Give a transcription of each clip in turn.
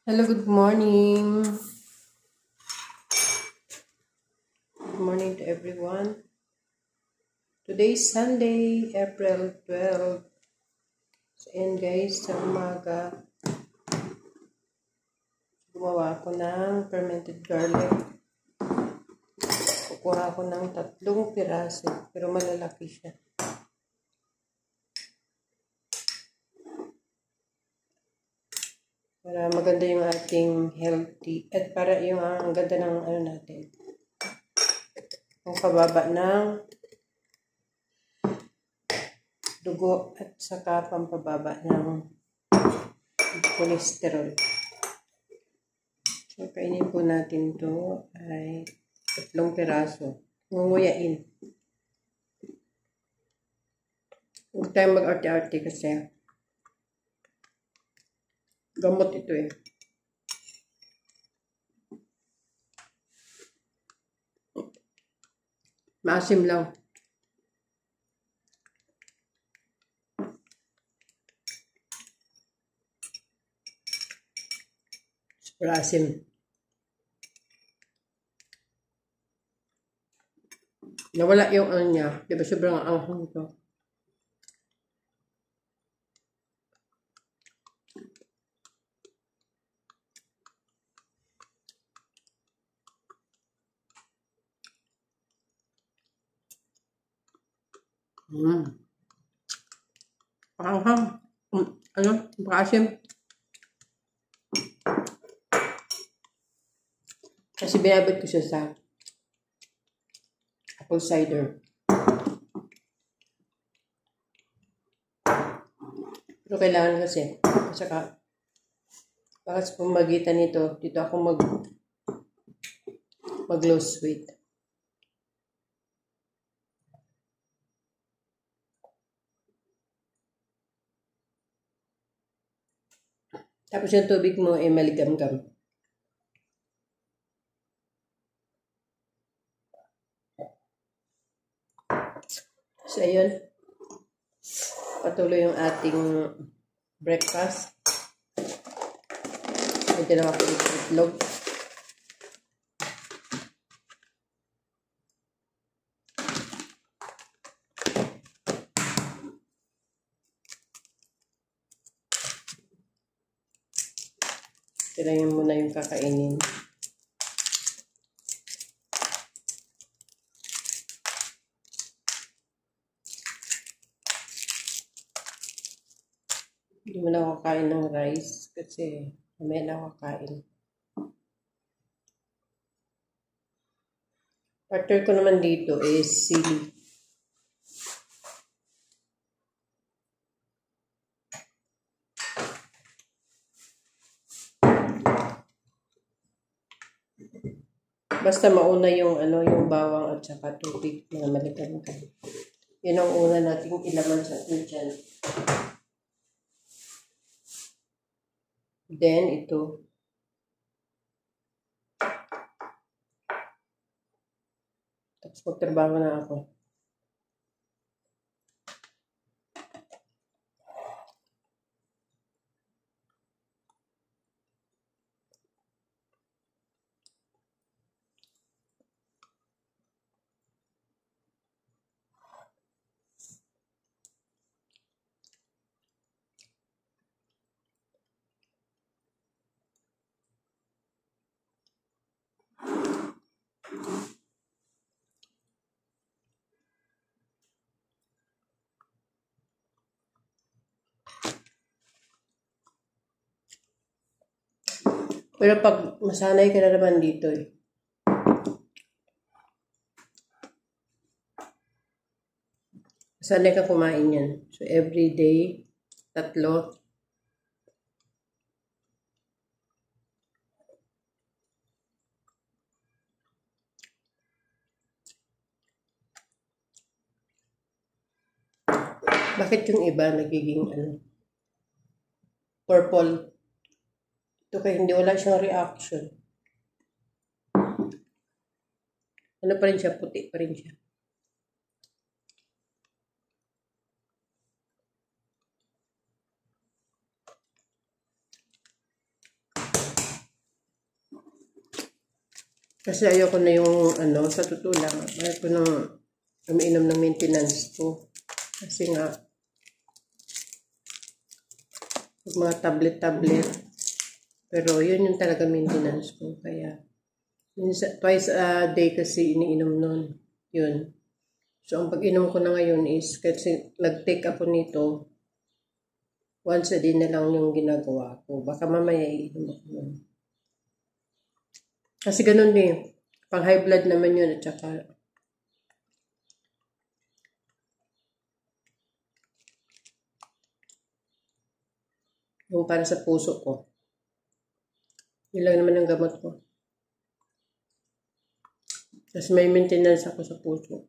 Hello, good morning. Good morning to everyone. Today is Sunday, April 12. And guys, sa umaga, gumawa ako ng fermented garlic. Kukuha ako ng 3 piraso, pero malalaki siya. Para maganda yung ating healthy, at para yung ang ganda ng natin. Ang pababa ng dugo at saka pampababa ng cholesterol. So, kainin po natin to ay 3 piraso. Ngunguyain. Huwag tayong mag-arte-arte kasi gamot ito eh. Maasim lang. Super asim. Nawala yung ano niya. Diba sobrang anghang ito. Anghang. Ano? Asim. Kasi binabad ko siya sa apple cider. Pero kailangan kasi. At saka, baka sa pamagitan nito, dito ako mag-lose weight. Tapos yung tubig mo ay maligam-gam. So, ayun. Patuloy yung ating breakfast. Ito na ako itlog. Tirayin muna yung kakainin. Hindi mo na ako kain ng rice kasi mamaya na ako kain. Partner ko naman dito is sili. Basta mauna yung yung bawang at saka tubig na maligam-gam. Yun ang una nating ilaman sa tiyan. Then ito. Tapos magtrabaho na ako. Pero pag masanay ka na naman dito eh. Masanay ka kumain yan. So every day, 3. Bakit yung iba nagiging purple? Ito kaya hindi wala siyang reaction. Ano pa rin siya? Puti pa rin siya. Kasi ayoko na yung sa totoo lang. Ayoko nang umiinom ng maintenance ko. Kasi nga, mga tablet-tablet. Pero yun yung talaga maintenance ko. Kaya, twice a day kasi iniinom nun. Yun. So, ang pag-inom ko na ngayon is, kasi nag-take ako nito, once a day na lang yung ginagawa ko. Baka mamaya iinom ako nun. Kasi ganun din. Pang high blood naman yun at saka yung para sa puso ko. Yun lang naman ang gamot ko. Tapos may maintenance ako sa puso.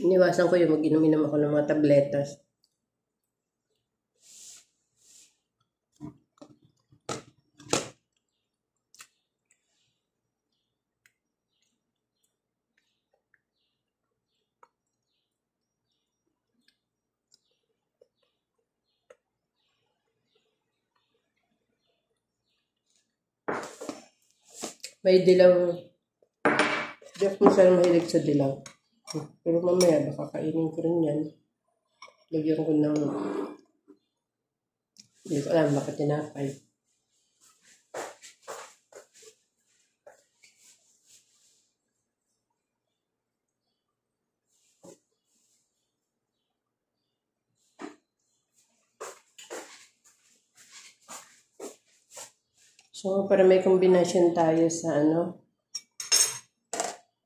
Iniwasan ko yung mag-inom-inom ako ng mga tabletas. May dilaw. Hindi ako masyadong mahilig sa dilaw. Pero mamaya, baka kainin ko rin yan. Lagyan ko ng, hindi ko alam, baka tinapay. So, para may combination tayo sa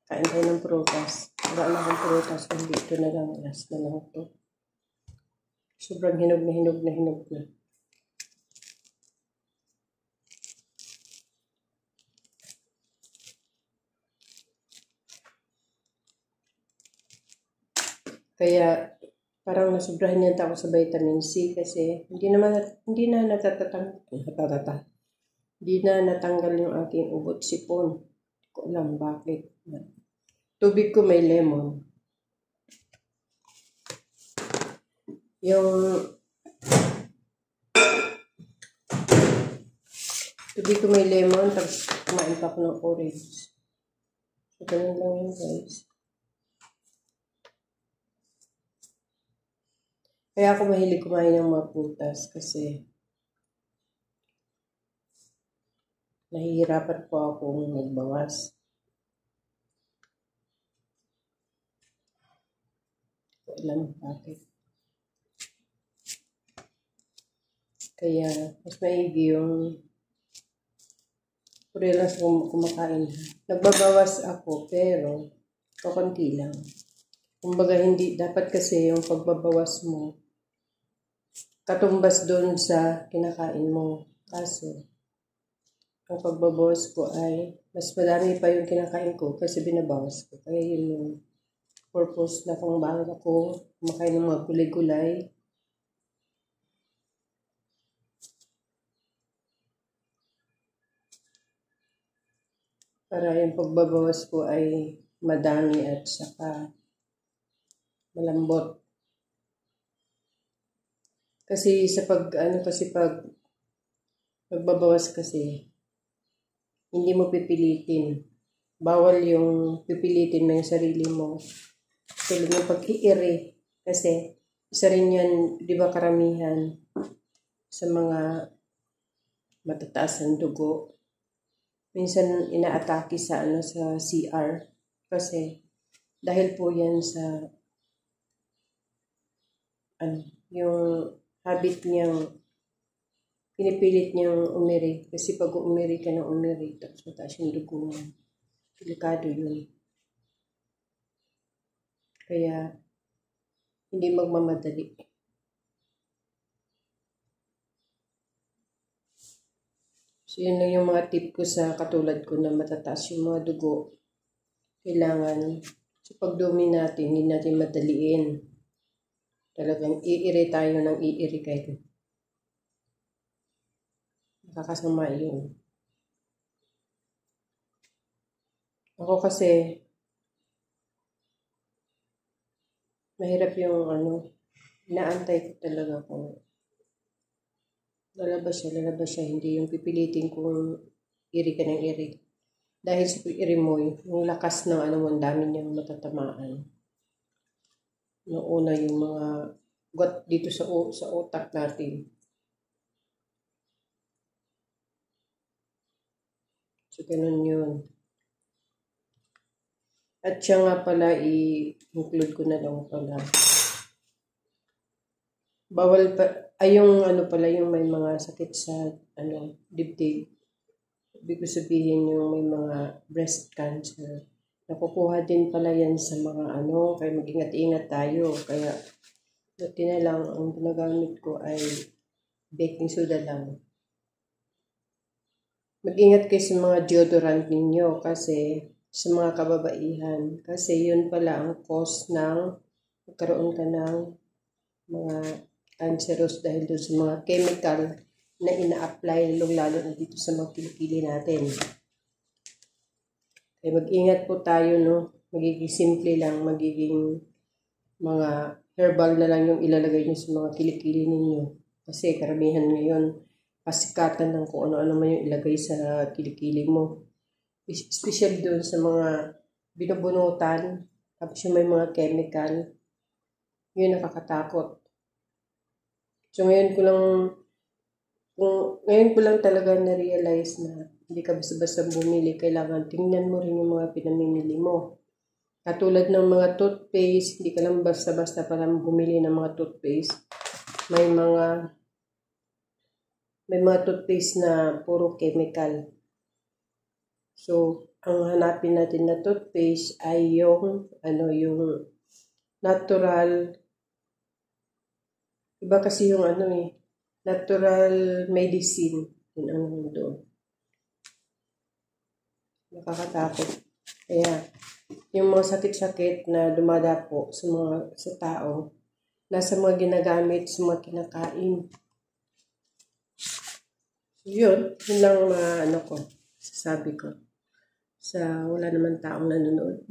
kain tayo ng prutas. Wala na akong prutas, kundi ito na lang, last na lang ito. Sobrang hinog na. Kaya, parang nasubrahan yata ako sa vitamin C kasi hindi na natanggal yung aking ugot sipon. Hindi ko alam bakit. Tubig ko may lemon. Yung tubig ko may lemon, tapos kumain pa ako ng orange. So, ganun lang yun, guys. Kaya ako mahilig kumain ng mga prutas kasi nahihirapan po akong magbawas. Alam bakit. Kaya, mas maigi yung puro lang sa kumakain. Nagbabawas ako, pero kakunti lang. Kumbaga, hindi, dapat kasi yung pagbabawas mo, katumbas doon sa kinakain mo. Kaso, ang pagbabawas ko ay, mas madami pa yung kinakain ko kasi binabawas ko. Kaya yun yung purpose na kung bakit ako kumakain ng mga gulay-gulay. Para yung pagbabawas ko ay madami at saka malambot. Kasi sa pag magbabawas kasi, hindi mo pipilitin. Bawal yung pipilitin mo yung sarili mo. Tulad ng pag-iiri. Kasi, isa rin yan, di ba karamihan sa mga matataas ng dugo. Minsan inaatake sa sa CR. Kasi, dahil po yan sa yung habit niyang pinipilit niyang umiri. Kasi pag umiri ka ng umiri, tapos mataas yung dugo mo, delikado yun. Kaya, hindi magmamadali. So, yun lang yung mga tip ko sa katulad ko na matataas yung mga dugo. Kailangan, sa pagdumi natin, hindi natin madaliin. Talagang iiri tayo ng iiri kayo. Nakakasama yun. Ako kasi, mahirap yung inaantay ko talaga kung lalabas siya, hindi yung pipilitin kung iri ka ng iri. Dahil sa iri mo, yung lakas ng ano mo, ang dami niyang matatamaan. Noong una yung mga got dito sa utak natin. So, ganun yun. At siya nga pala, i-include ko na lang pala. Bawal pa, ay yung ano pala, yung may mga sakit sa dibdib. Ibig sabihin yung may mga breast cancer. Nakukuha din pala yan sa mga kaya mag-ingat-ingat tayo. Kaya, buti na lang, ang ginagamit ko ay baking soda lang. Mag-ingat kayo sa mga deodorant ninyo kasi sa mga kababaihan. Kasi yun pala ang cause ng magkaroon ka ng mga cancerous dahil doon sa mga chemical na ina-apply lalo na dito sa mga kilikili natin. Kaya mag-ingat po tayo, no? Magiging simple lang, magiging mga herbal na lang yung ilalagay nyo sa mga kilikili ninyo. Kasi karamihan ngayon, pasikatan ng kung ano-ano man yung ilagay sa kilikili mo. Especially doon sa mga binubunutan, tapos yung may mga chemical, yun nakakatakot. So ngayon ko lang talaga na-realize na hindi ka basta-basta bumili, kailangan tingnan mo rin yung mga pinamimili mo. Katulad ng mga toothpaste, hindi ka lang basta-basta palang bumili ng mga toothpaste. May mga toothpaste na puro chemical. So, ang hanapin natin na toothpaste ay yung natural. Iba kasi yung natural medicine. Yun ang doon. Nakakatakot. Kaya, yung mga sakit-sakit na dumadapo sa tao, nasa mga ginagamit, sa mga kinakain. Yun lang sasabi ko. Wala naman taong nanonood.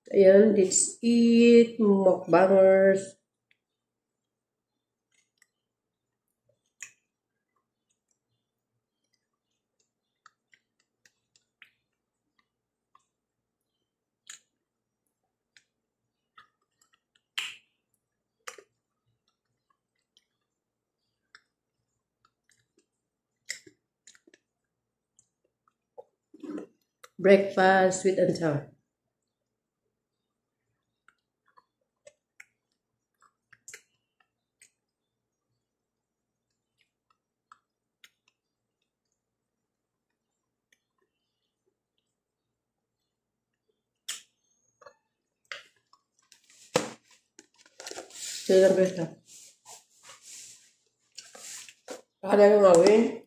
Ayan, let's eat, mukbangers. Breakfast, sweet and sour. Sila lang besta. Akala yung gawin.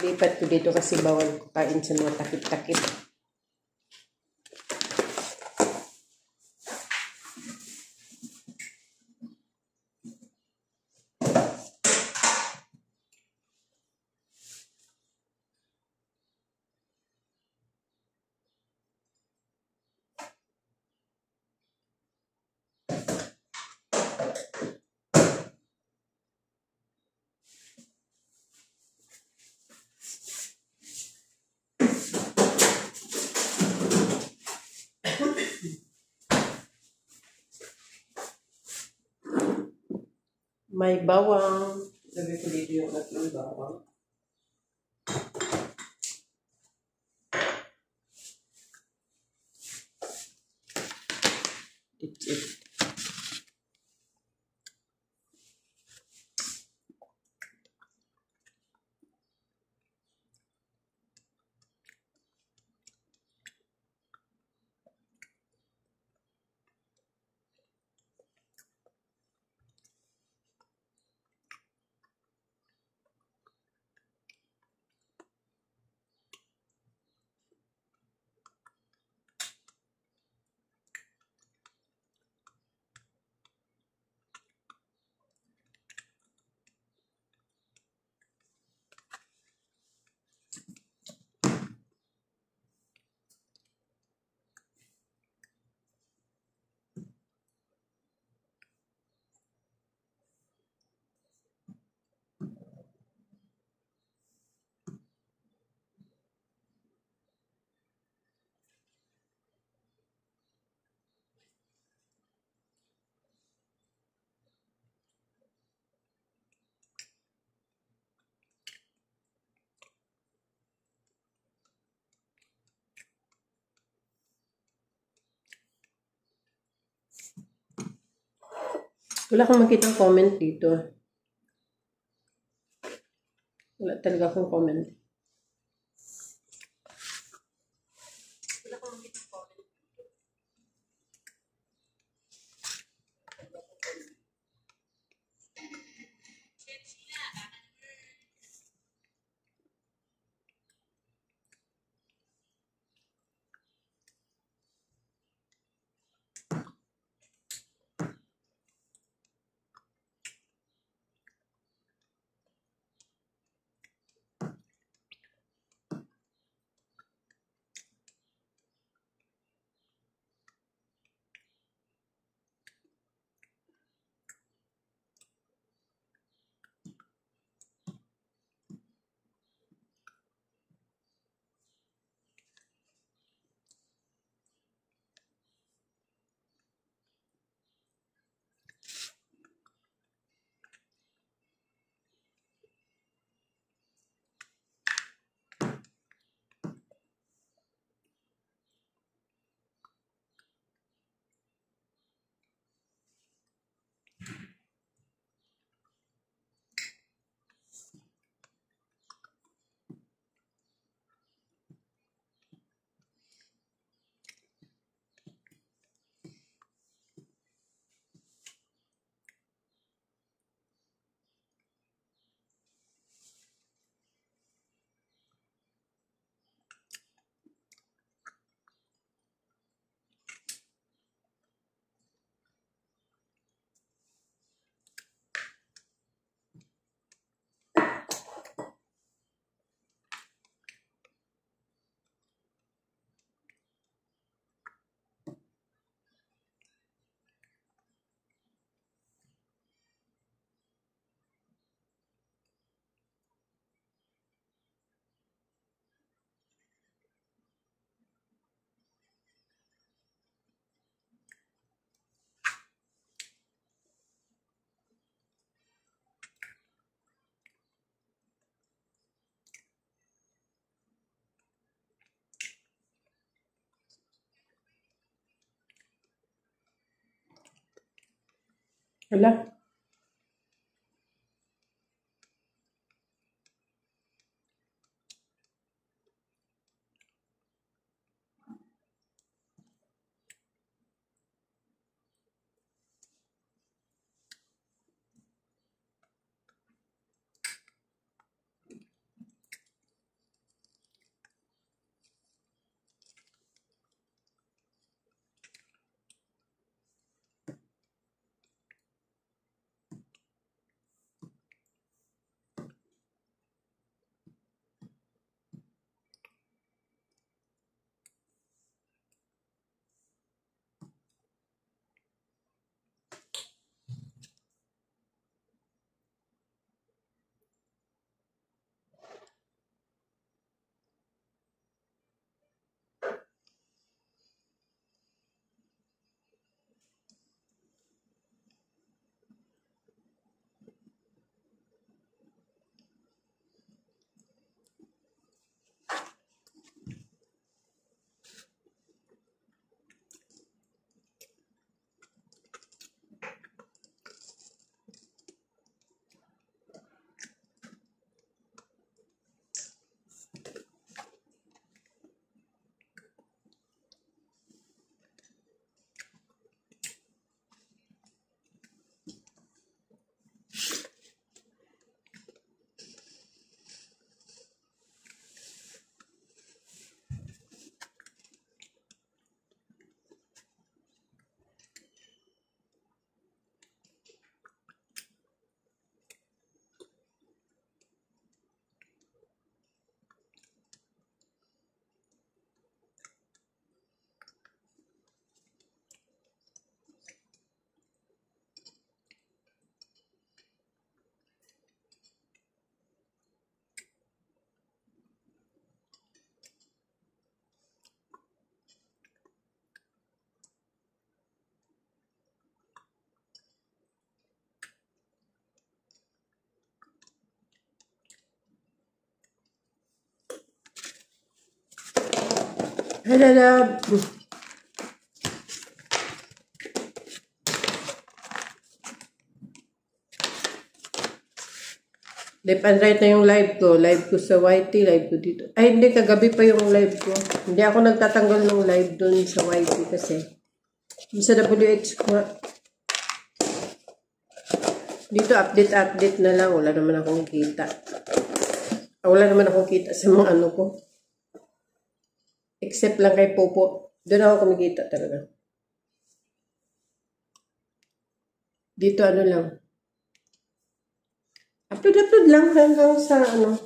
Lipat ko dito kasi bawal ko kain sa mga takip-takip. May bawang. Sabi ko dito yung ating bawang. It's it. Wala akong makitang comment dito. Wala talaga akong comment. Wala. Hello, love. Left and right na yung live ko. Live ko sa YT, live ko dito. Ay, hindi. Kagabi pa yung live ko. Hindi ako nagtatanggal ng live dun sa YT kasi. Sa WH ko. Dito, update na lang. Wala naman akong kita. Wala naman akong kita sa mga ano ko. Except lang kay Popo. Doon ako kumikita talaga. Dito ano lang. Upload lang hanggang sa ano.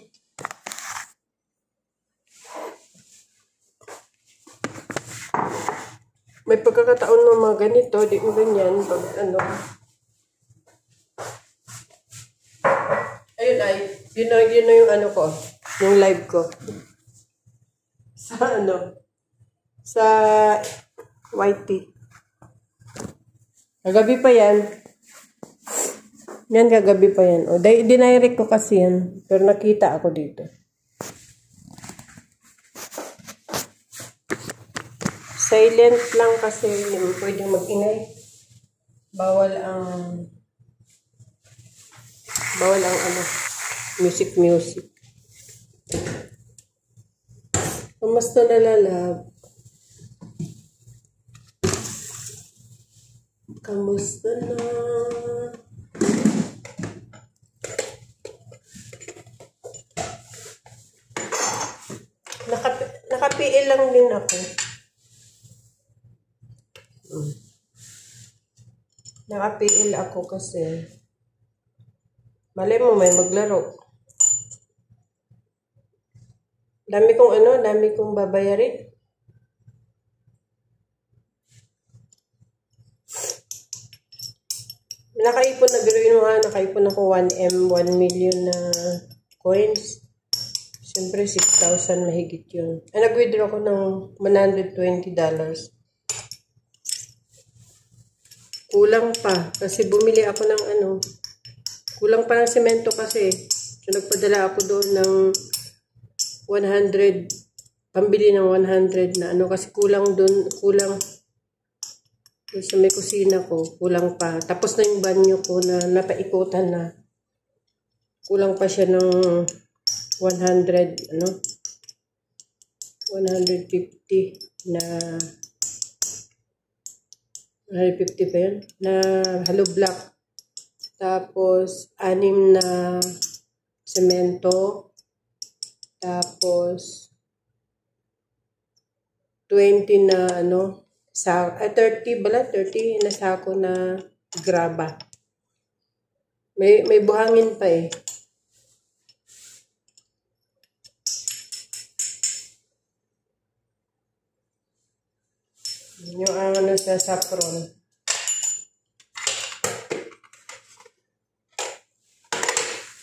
May pagkakataon ng mga ganito. Di mo ganyan. Pag ano. Ayun ay. Yun na yung ano ko. Yung live ko. Sa ano. Sa YT. Kagabi pa yan. Yan, kagabi pa yan. O, dinirect ko kasi yan. Pero nakita ako dito. Silent lang kasi hindi pwedeng mag-ingay. Bawal ang ano, music. Kumusta na lalab? Kamusta na? Naka-PL lang din ako. Naka-PL ako kasi malay mo may maglaro. Dami kong babayarin. Nakaipon ako 1M, 1 million na coins. Siyempre, 6,000 mahigit yun. Nag-withdraw ko ng $120. Kulang pa. Kasi bumili ako ng ano. Kulang pa ng semento kasi. So, nagpadala ako doon ng 100. Pambili ng 100 na ano. Kasi kulang doon sa may kusina ko. Kulang pa. Tapos na yung banyo ko na napaikutan na. Kulang pa siya ng 100, 150 na 150 pa yun, na hollow block. Tapos, 6 na semento. Tapos, 20 na 30 na sako na graba. May buhangin pa eh. Yung ano sa saffron.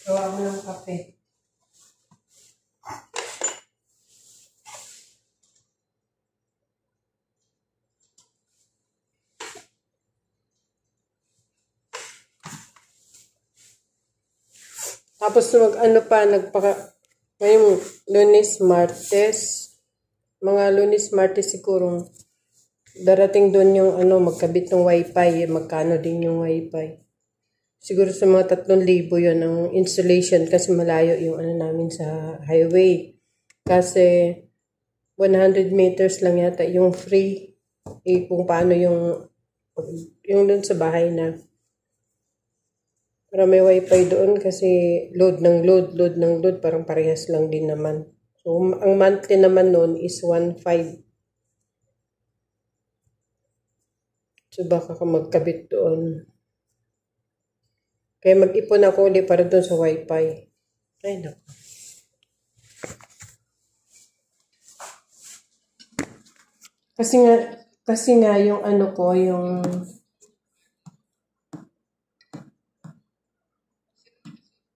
Gawa ko ng kape. Tapos ngayong Lunes, Martes, mga Lunes, Martes siguro, darating doon yung magkabit ng wifi, magkano din yung wifi. Siguro sa mga 3,000 yun ang installation kasi malayo yung namin sa highway. Kasi 100 meters lang yata yung free. Kung paano yung doon sa bahay na. Para may wifi doon kasi load ng load, parang parehas lang din naman. So, ang monthly naman noon is 1,500. So, baka ka magkabit doon. Kaya mag-ipon ako ulit para doon sa wifi. Ay, naku. Kasi nga yung yung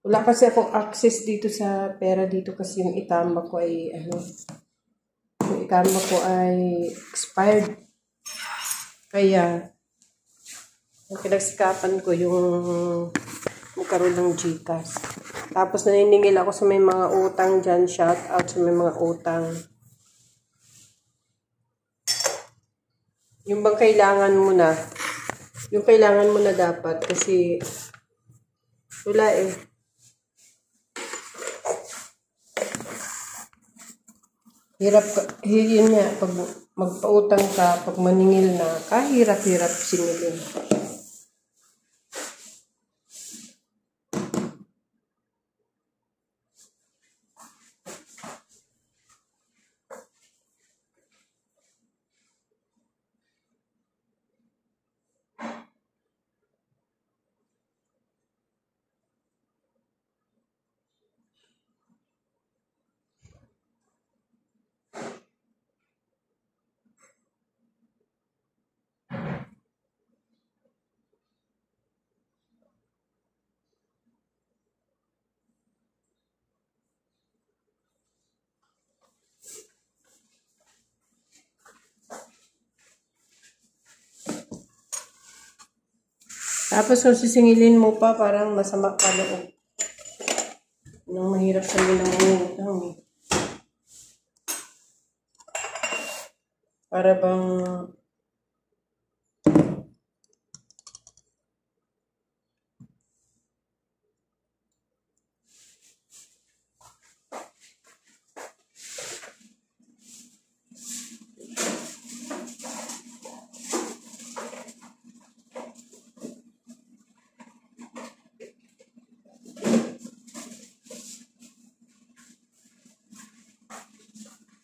wala kasi akong access dito sa pera dito kasi yung itama ko ay yung itama ko ay expired. Kaya ang pinagsikapan ko yung magkaroon ng GCash. Tapos naniningil ako sa may mga utang dyan. Shout out sa may mga utang. Yung bang kailangan mo na. Yung kailangan mo na dapat kasi wala eh. Hirap ka, yun nga, pag magpautang ka, pag maningil na, kahirap-hirap singilin. Tapos kung sisingilin mo pa, parang masama pa loob. Nang mahirap sa ng utang eh. Para bang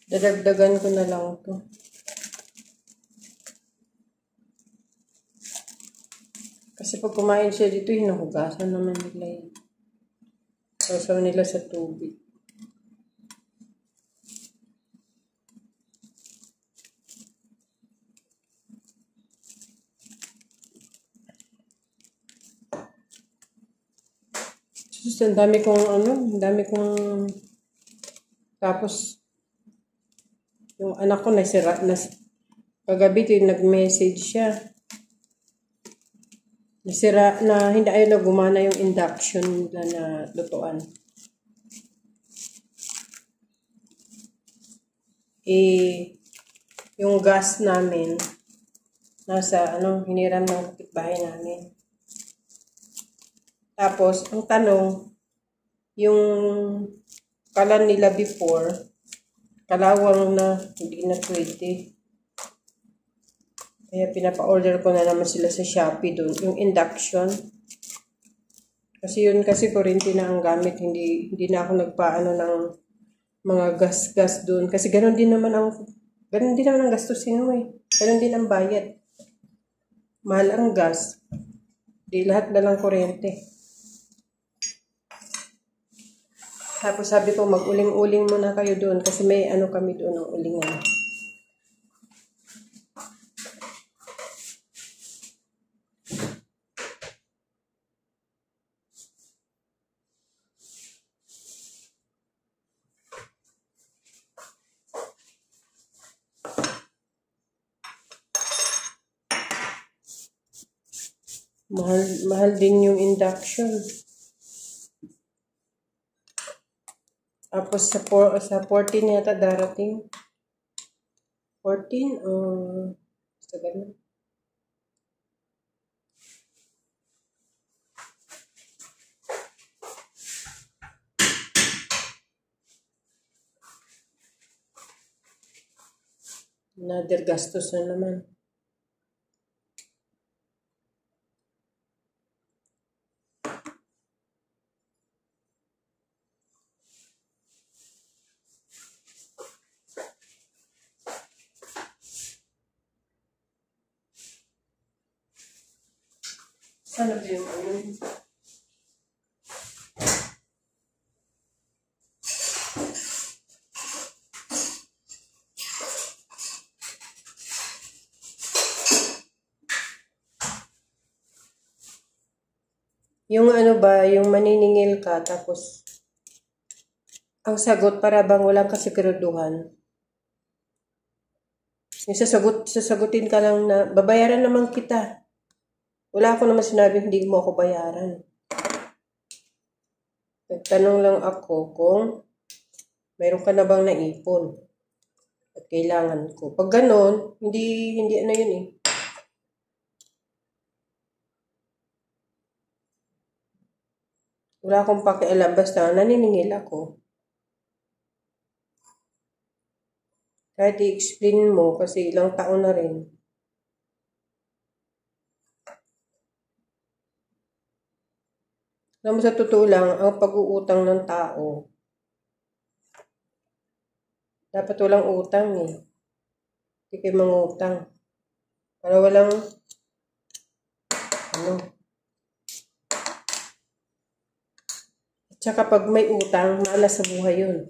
dadagdagan ko na lang to. Kasi pag kumain siya dito, hinuhugasan naman nila yun. Sausaw nila sa tubig. Just, ang dami kong tapos yung anak ko nasira na kagabi nag-message siya. Nasira na hindi ayaw na gumana yung induction na lutuan. Yung gas namin nasa hiniram ng kapitbahay namin. Tapos, ang tanong, yung kalan nila before, kalawang na, hindi na pwede. Kaya pinapa-order ko na naman sila sa Shopee doon. Yung induction. Kasi yun kasi kuryente na ang gamit. Hindi na ako nagpaano ng mga gas-gas doon. Kasi ganun din naman ang gastusin mo eh. Ganun din ang bayad. Mahal ang gas. Di lahat na lang kuryente. Tapos sabi ko, mag-uling-uling muna kayo doon kasi may kami doon ng ulingan. Mahal din yung induction. Tapos sa 14 yata darating. 14 sa ganun. Another gastos na naman. Sana ba yung yung yung maniningil ka tapos ang sagot para bang walang kasiguraduhan. Yung sasagutin ka lang na babayaran naman kita. Wala ako naman sinabi hindi mo ako bayaran. Nagtanong lang ako kung mayroon ka na bang naipon at kailangan ko. Pag ganon, hindi yun eh. Wala akong pakialam basta naniningil ako. Kahit i-explain mo, kasi ilang taon na rin. Alam mo, sa totoo lang, ang pag-uutang ng tao, dapat walang utang eh. Hindi kayo mangutang. Para walang, ano. At saka pag may utang, malas sa buhay yun.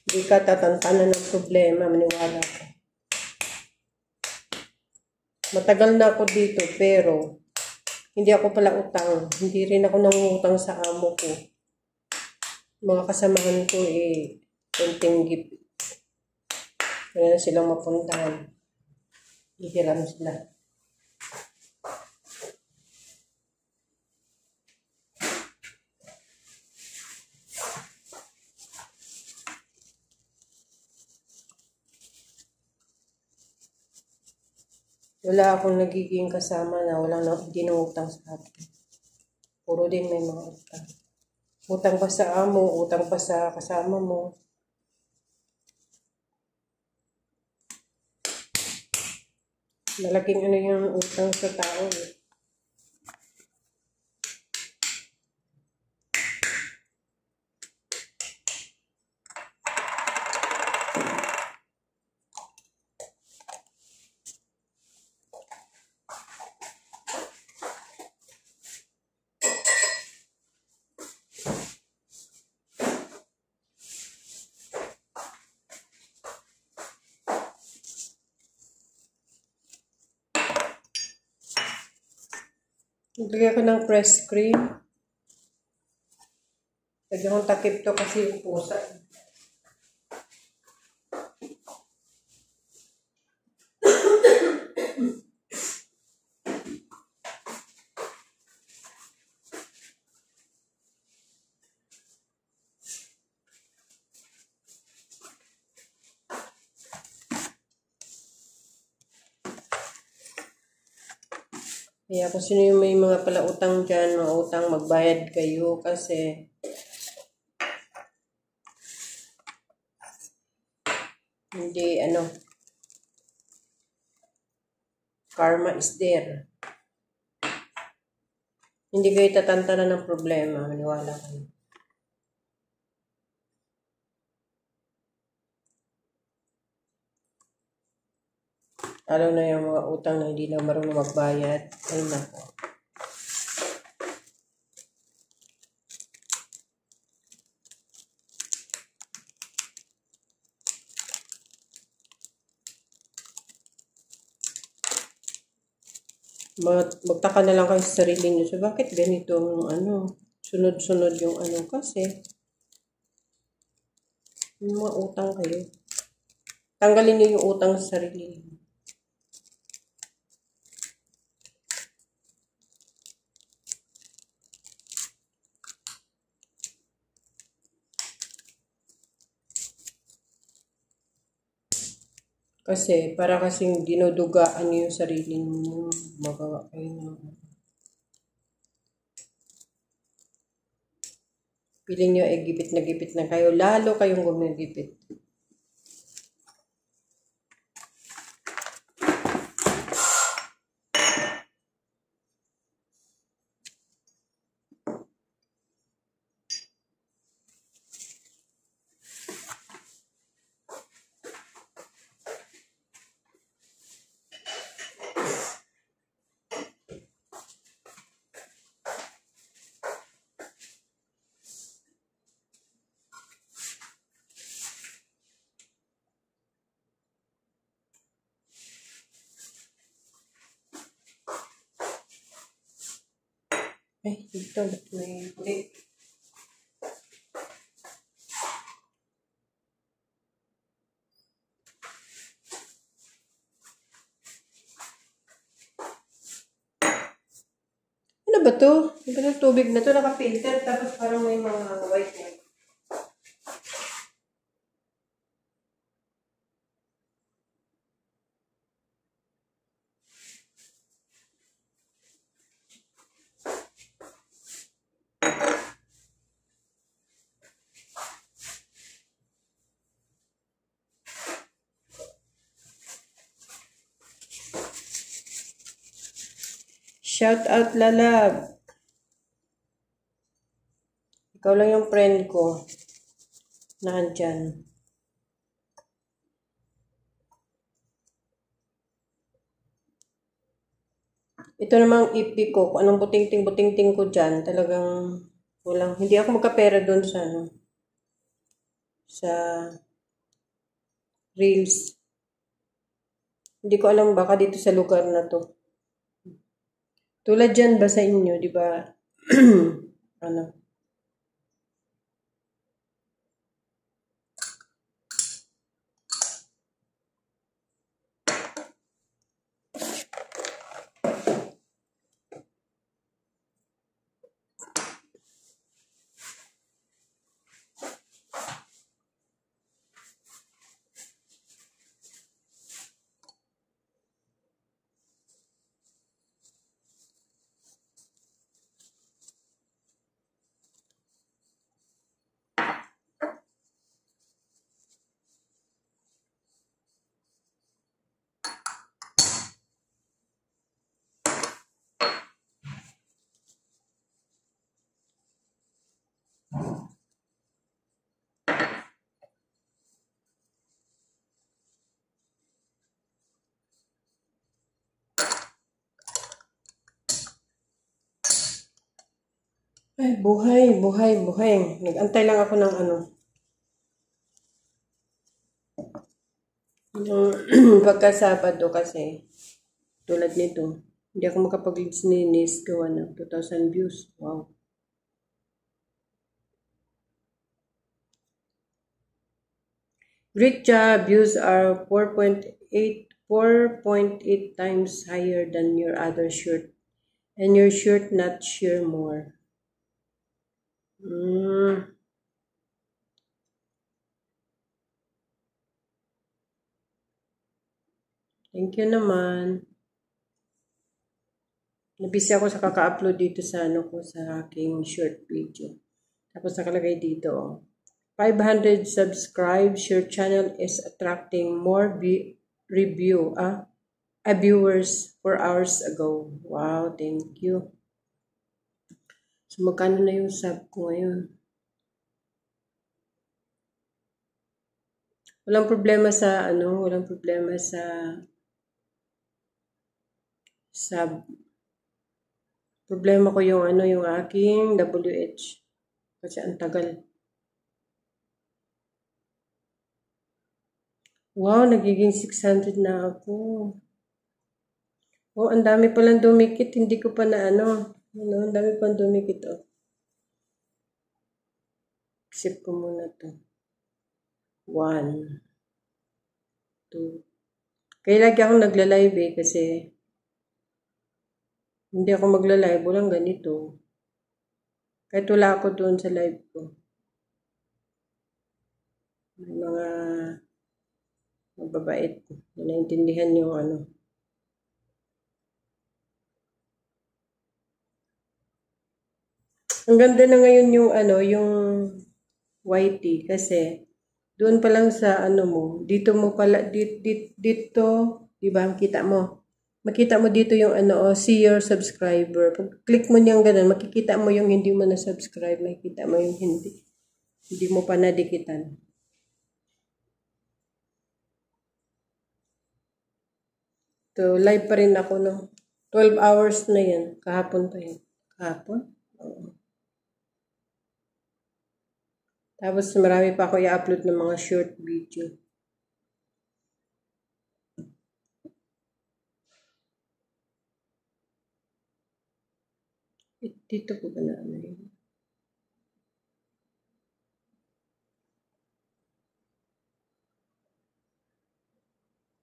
Hindi ka tatantanan ng problema, maniwala ka. Matagal na ako dito, pero hindi ako pala utang. Hindi rin ako nangungutang sa amo ko. Mga kasamahan ko konting gift. Kaya na silang mapuntahan. Hihiram sila. Wala akong nagiging kasama na walang ginutang sa akin. Puro din may mga utang. Utang pa sa amo, utang pa sa kasama mo. Malaking ano yung utang sa tao eh. Naglagay ko ng press cream. Lagyan kong takip to kasi yung pusa. Kaya kung sino yung may mga pala utang dyan, mga utang, magbayad kayo kasi hindi, karma is there. Hindi kayo tatantanan ng problema, maniwala kayo. Lalo na yung mga utang na hindi na marunong magbayad. Ay nako. Magtaka na lang kayo sa sarili nyo. So, bakit ganito sunod-sunod yung kasi yung mga utang kayo. Tanggalin nyo yung utang sa sarili nyo. Kasi, para kasing dinudugaan niyo yung sarili niyo. Magawa kayo ng piling nyo gipit na kayo. Lalo kayong gumigipit. Ay, dito may puti. Ano ba to? Ano ba tubig na to? Naka-filter tapos parang may mga white na. Shout out, Lalab. Ikaw lang yung friend ko na andyan. Ito namang ipi ko, kung anong buting-ting ko dyan, talagang walang, hindi ako magkapera doon sa, sa Reels. Hindi ko alam baka dito sa lugar na to. Tulad dyan ba sa inyo, di ba? Ano? Ay, buhay. Nag-antay lang ako ng ano. Yung pagka-Sabado kasi, tulad nito, hindi ako makapag-linis gawa ng 2,000 views. Wow. Great job. Views are 4.8 times higher than your other shirt. And your shirt not share more. Thank you naman. Nabisi ako sa kaka-upload dito sa ano ko sa aking short video. Tapos nakalagay dito, 500 subscribes, your channel is attracting more viewers 4 hours ago. Wow, thank you. So magkano na yung sub ko ngayon? Walang problema sa ano, sub. Problema ko yung ano, yung aking WH. Kasi ang tagal. Wow, nagiging 600 na ako. Oh, ang dami palang dumikit. Hindi ko pa na ano. Ang dami pang dumikit. Oh. Isip ko muna to. 1, 2. Kaya lagi akong nagla-live kasi hindi ako magla-live. Walang ganito. Kahit wala ako doon sa live ko. May mga mababait na naintindihan yung ano. Ang ganda na ngayon yung ano, yung YT kasi doon pa lang sa ano mo, dito mo pala, dito, di ba, makita mo. Makita mo dito yung ano, see your subscriber. Pag click mo niyang ganun, makikita mo yung hindi mo na-subscribe, makikita mo yung hindi. Hindi mo pa nadikitan. So, live pa rin ako, no? 12 hours na yan. Kahapon pa yan. Kahapon? Oo. Tapos marami pa ako i-upload ng mga short video. Dito ko ba na ano yun?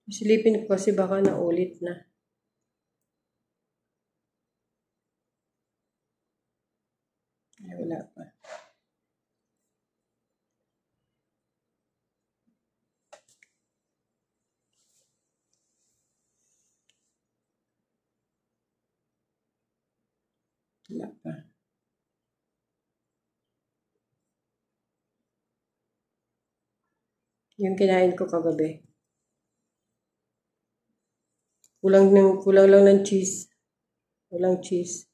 Silipin ko kasi baka naulit na. Ay, wala pa. Wala pa. Yung kinain ko kagabi. Kulang lang ng cheese. Walang cheese.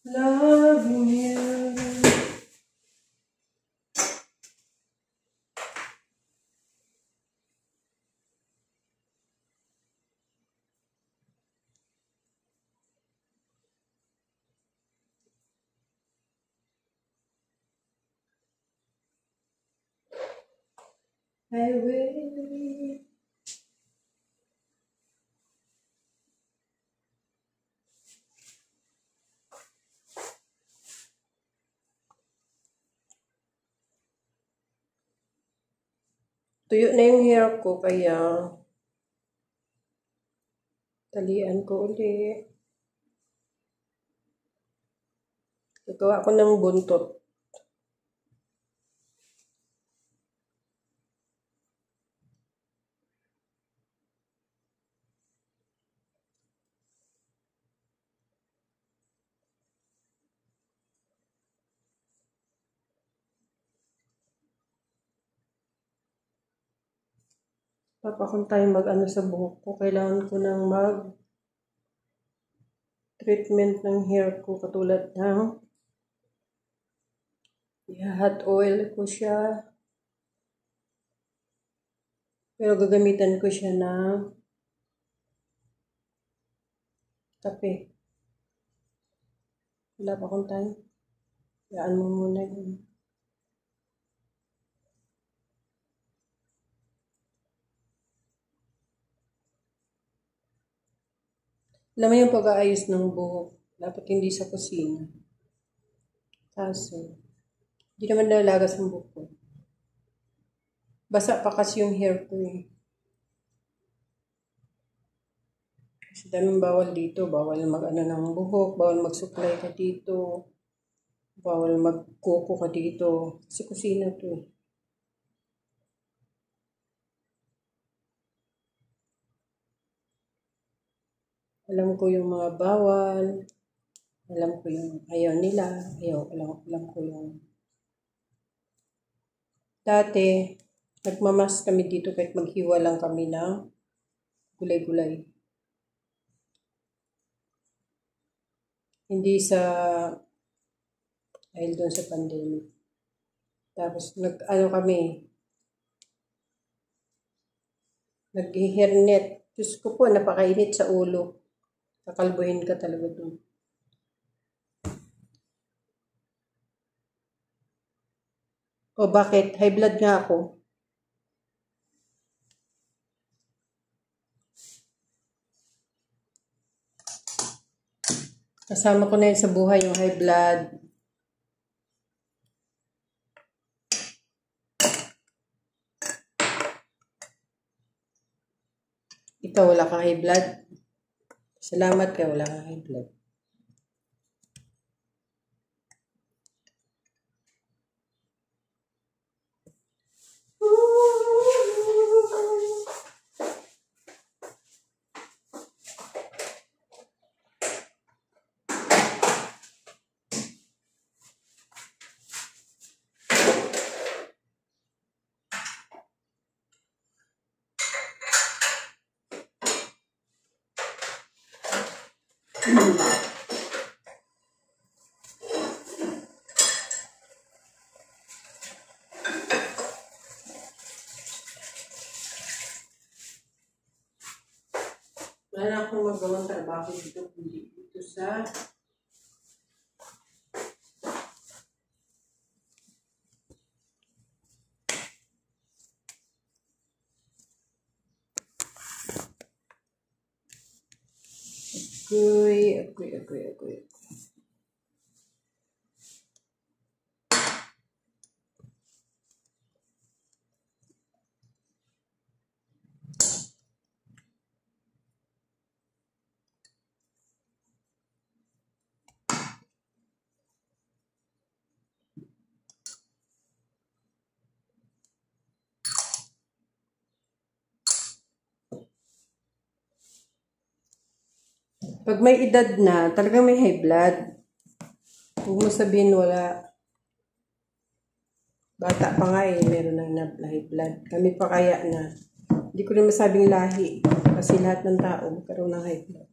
Loving you. I will. Tuyo na yung hair ko, kaya talian ko ulit. Gagawa ko ng buntot. Kung tayo mag-ano sa buhok ko, kailangan ko ng mag-treatment ng hair ko katulad ng hot oil ko siya. Pero gagamitan ko siya ng kape. Wala pa akong time. Yaan mo muna yun. Alam mo yung pag-aayos ng buhok, dapat hindi sa kusina. Kaso, hindi naman nalagas ang buhok ko. Basa pa kasi yung hair ko eh. Kasi daming bawal dito. Bawal mag-ano ng buhok, bawal magsuklay ka dito, bawal magkuko ka dito. Kasi kusina to eh. Alam ko yung mga bawal. Alam ko yung ayaw nila. Alam ko yung dati, nagmamas kami dito kahit maghiwa lang kami ng gulay-gulay. Hindi sa, dahil doon sa pandemic. Tapos, nag-hairnet. Diyos ko po, napakainit sa ulo. Kakalbuhin ka talaga doon. O bakit? High blood nga ako. Kasama ko na yun sa buhay, yung high blood. Ikaw, wala kang high blood? Salamat kaya wala kang high blood. Wala na akong magawang trabaho dito, kundi dito sa agoy. Pag may edad na, talagang may high blood. Huwag mo sabihin wala. Bata pa nga meron na high blood. Kami pa kaya na. Hindi ko rin masabing lahi. Kasi lahat ng tao magkaroon ng high blood.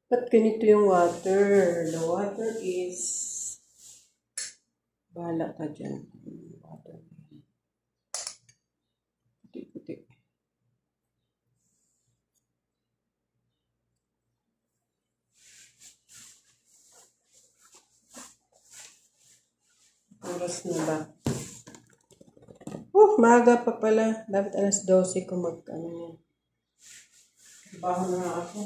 Ba't ganito yung water? The water is... Bahala ka dyan. Water. Puti-puti. Oras na ba? Maaga pa pala. Dapat alas 12 ko mag-ano yan. Baho na nga ako.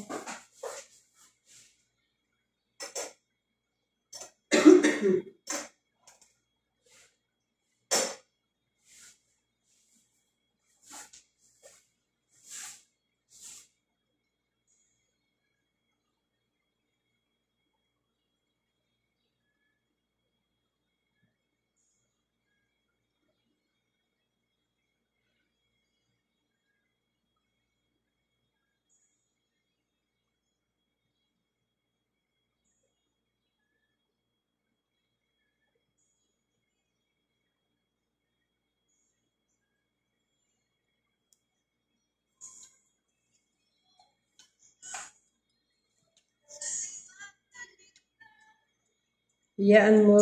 Iyaan mo.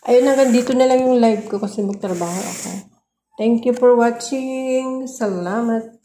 Ayun, hanggang dito na lang yung live ko kasi magtrabaho ako. Thank you for watching. Salamat.